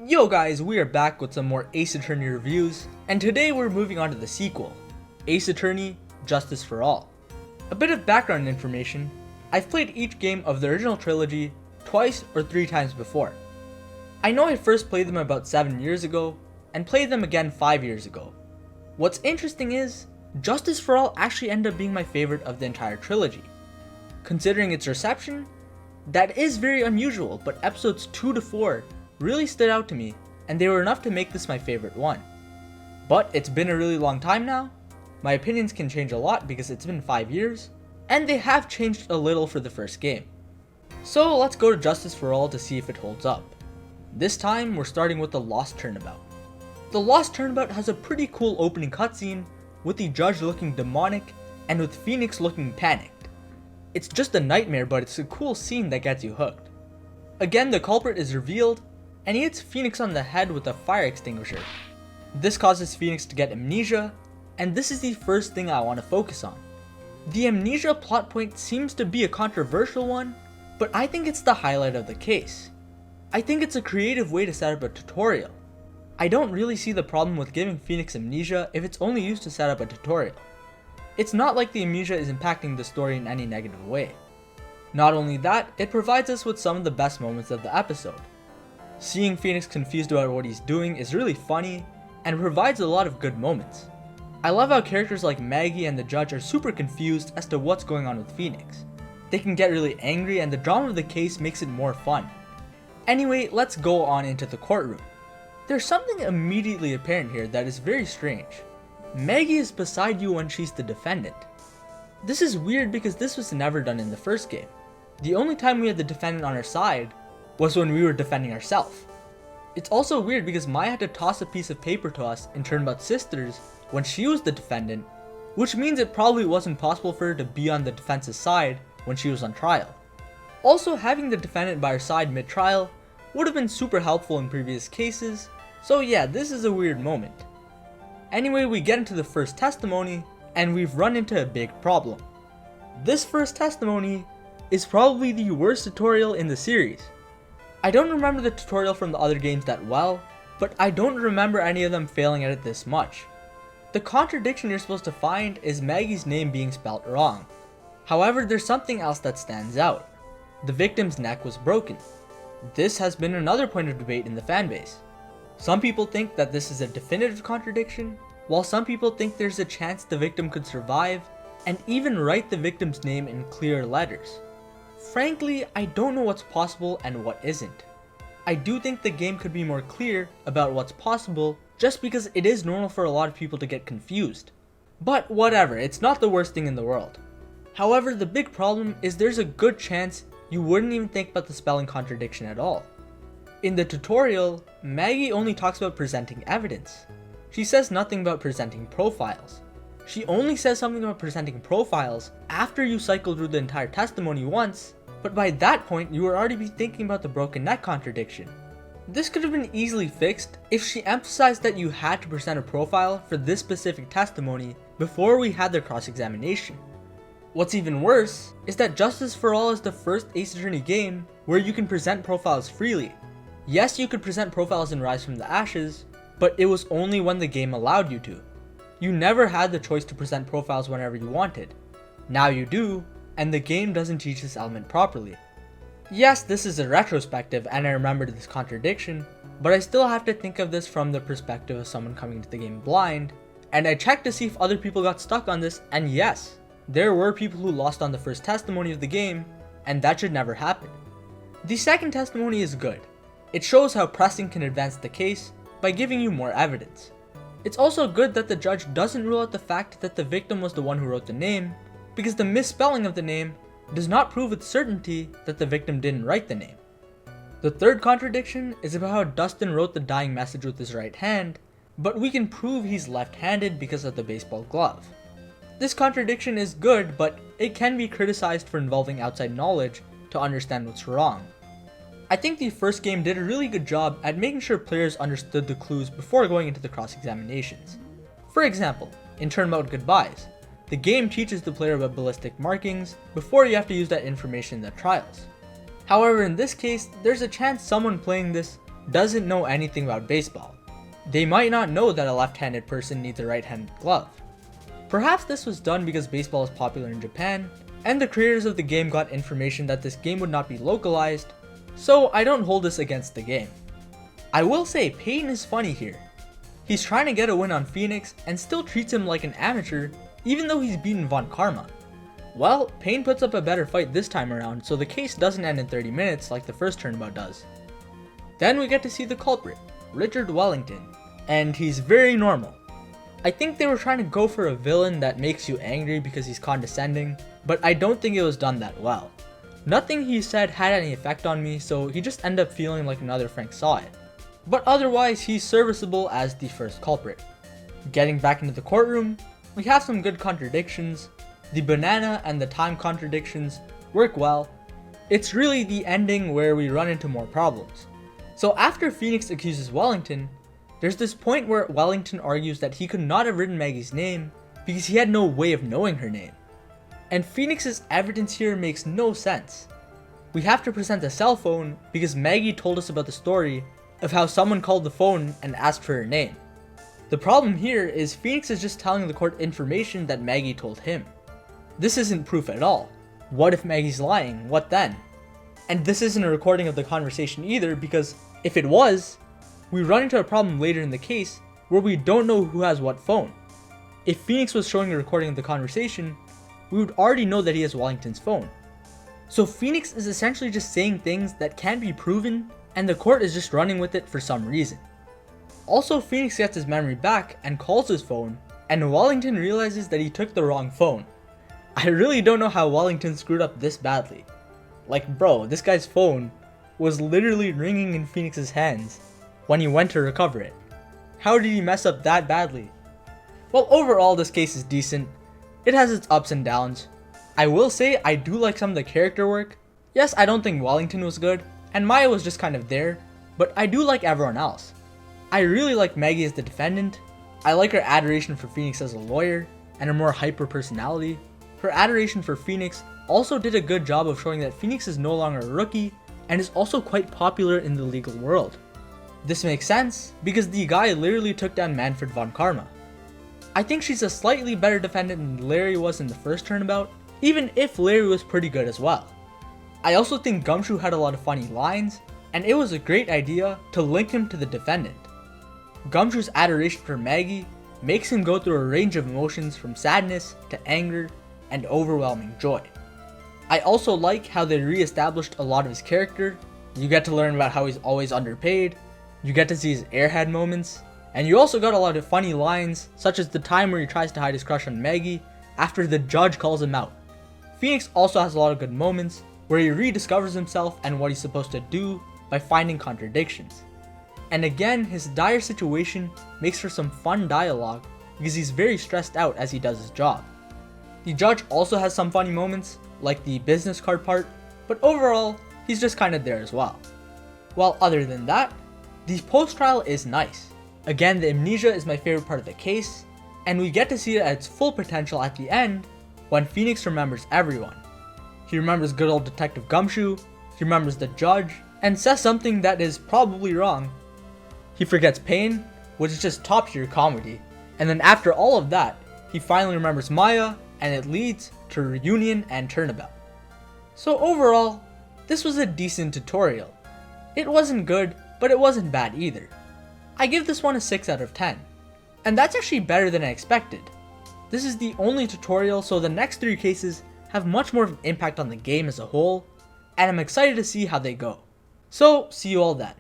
Yo guys, we are back with some more Ace Attorney reviews, and today we're moving on to the sequel, Ace Attorney: Justice for All. A bit of background information: I've played each game of the original trilogy twice or 3 times before. I know I first played them about 7 years ago, and played them again 5 years ago. What's interesting is, Justice for All actually ended up being my favorite of the entire trilogy. Considering its reception, that is very unusual, but episodes 2 to 4 really stood out to me, and they were enough to make this my favorite one. But it's been a really long time now, my opinions can change a lot because it's been 5 years, and they have changed a little for the first game. So let's go to Justice for All to see if it holds up. This time we're starting with the Lost Turnabout. The Lost Turnabout has a pretty cool opening cutscene, with the judge looking demonic, and with Phoenix looking panicked. It's just a nightmare, but it's a cool scene that gets you hooked. Again, the culprit is revealed, and he hits Phoenix on the head with a fire extinguisher. This causes Phoenix to get amnesia, and this is the first thing I want to focus on. The amnesia plot point seems to be a controversial one, but I think it's the highlight of the case. I think it's a creative way to set up a tutorial. I don't really see the problem with giving Phoenix amnesia if it's only used to set up a tutorial. It's not like the amnesia is impacting the story in any negative way. Not only that, it provides us with some of the best moments of the episode. Seeing Phoenix confused about what he's doing is really funny, and provides a lot of good moments. I love how characters like Maggie and the judge are super confused as to what's going on with Phoenix. They can get really angry, and the drama of the case makes it more fun. Anyway, let's go on into the courtroom. There's something immediately apparent here that is very strange. Maggie is beside you when she's the defendant. This is weird because this was never done in the first game. The only time we had the defendant on our side was when we were defending ourselves. It's also weird because Maya had to toss a piece of paper to us in Turnabout Sisters when she was the defendant, which means it probably wasn't possible for her to be on the defense's side when she was on trial. Also, having the defendant by her side mid-trial would have been super helpful in previous cases, so yeah, this is a weird moment. Anyway, we get into the first testimony, and we've run into a big problem. This first testimony is probably the worst tutorial in the series. I don't remember the tutorial from the other games that well, but I don't remember any of them failing at it this much. The contradiction you're supposed to find is Maggie's name being spelt wrong. However, there's something else that stands out. The victim's neck was broken. This has been another point of debate in the fanbase. Some people think that this is a definitive contradiction, while some people think there's a chance the victim could survive, and even write the victim's name in clear letters. Frankly, I don't know what's possible and what isn't. I do think the game could be more clear about what's possible, just because it is normal for a lot of people to get confused. But whatever, it's not the worst thing in the world. However, the big problem is there's a good chance you wouldn't even think about the spelling contradiction at all. In the tutorial, Maggie only talks about presenting evidence. She says nothing about presenting profiles. She only says something about presenting profiles after you cycle through the entire testimony once, but by that point you would already be thinking about the broken neck contradiction. This could have been easily fixed if she emphasized that you had to present a profile for this specific testimony before we had their cross-examination. What's even worse is that Justice for All is the first Ace Attorney game where you can present profiles freely. Yes, you could present profiles in Rise from the Ashes, but it was only when the game allowed you to. You never had the choice to present profiles whenever you wanted. Now you do, and the game doesn't teach this element properly. Yes, this is a retrospective and I remembered this contradiction, but I still have to think of this from the perspective of someone coming into the game blind, and I checked to see if other people got stuck on this, and yes, there were people who lost on the first testimony of the game, and that should never happen. The second testimony is good. It shows how pressing can advance the case by giving you more evidence. It's also good that the judge doesn't rule out the fact that the victim was the one who wrote the name, because the misspelling of the name does not prove with certainty that the victim didn't write the name. The third contradiction is about how Dustin wrote the dying message with his right hand, but we can prove he's left-handed because of the baseball glove. This contradiction is good, but it can be criticized for involving outside knowledge to understand what's wrong. I think the first game did a really good job at making sure players understood the clues before going into the cross-examinations. For example, in Turnabout Goodbyes, the game teaches the player about ballistic markings before you have to use that information in the trials. However, in this case, there's a chance someone playing this doesn't know anything about baseball. They might not know that a left-handed person needs a right-handed glove. Perhaps this was done because baseball is popular in Japan, and the creators of the game got information that this game would not be localized, so I don't hold this against the game. I will say Payne is funny here. He's trying to get a win on Phoenix and still treats him like an amateur even though he's beaten Von Karma. Well, Payne puts up a better fight this time around, so the case doesn't end in 30 minutes like the first Turnabout does. Then we get to see the culprit, Richard Wellington, and he's very normal. I think they were trying to go for a villain that makes you angry because he's condescending, but I don't think it was done that well. Nothing he said had any effect on me, so he just ended up feeling like another Frank saw it. But otherwise, he's serviceable as the first culprit. Getting back into the courtroom, we have some good contradictions. The banana and the time contradictions work well. It's really the ending where we run into more problems. So after Phoenix accuses Wellington, there's this point where Wellington argues that he could not have written Maggie's name because he had no way of knowing her name. And Phoenix's evidence here makes no sense. We have to present a cell phone because Maggie told us about the story of how someone called the phone and asked for her name. The problem here is Phoenix is just telling the court information that Maggie told him. This isn't proof at all. What if Maggie's lying? What then? And this isn't a recording of the conversation either, because if it was, we run into a problem later in the case where we don't know who has what phone. If Phoenix was showing a recording of the conversation, we would already know that he has Wellington's phone. So Phoenix is essentially just saying things that can't be proven, and the court is just running with it for some reason. Also, Phoenix gets his memory back and calls his phone, and Wellington realizes that he took the wrong phone. I really don't know how Wellington screwed up this badly. Like, bro, this guy's phone was literally ringing in Phoenix's hands when he went to recover it. How did he mess up that badly? Well, overall, this case is decent. It has its ups and downs. I will say I do like some of the character work. Yes, I don't think Wellington was good, and Maya was just kind of there, but I do like everyone else. I really like Maggie as the defendant. I like her adoration for Phoenix as a lawyer, and her more hyper personality. Her adoration for Phoenix also did a good job of showing that Phoenix is no longer a rookie, and is also quite popular in the legal world. This makes sense, because the guy literally took down Manfred von Karma. I think she's a slightly better defendant than Larry was in the first Turnabout, even if Larry was pretty good as well. I also think Gumshoe had a lot of funny lines, and it was a great idea to link him to the defendant. Gumshoe's adoration for Maggie makes him go through a range of emotions from sadness to anger and overwhelming joy. I also like how they re-established a lot of his character. You get to learn about how he's always underpaid, you get to see his airhead moments, and you also got a lot of funny lines, such as the time where he tries to hide his crush on Maggie after the judge calls him out. Phoenix also has a lot of good moments where he rediscovers himself and what he's supposed to do by finding contradictions. And again, his dire situation makes for some fun dialogue because he's very stressed out as he does his job. The judge also has some funny moments, like the business card part, but overall, he's just kind of there as well. Well, other than that, the post-trial is nice. Again, the amnesia is my favorite part of the case, and we get to see it at its full potential at the end when Phoenix remembers everyone. He remembers good old Detective Gumshoe, he remembers the judge, and says something that is probably wrong. He forgets Payne, which is just top tier comedy, and then after all of that, he finally remembers Maya, and it leads to a reunion and Turnabout. So overall, this was a decent tutorial. It wasn't good, but it wasn't bad either. I give this one a 6 out of 10, and that's actually better than I expected. This is the only tutorial, so the next 3 cases have much more of an impact on the game as a whole, and I'm excited to see how they go. So, see you all then.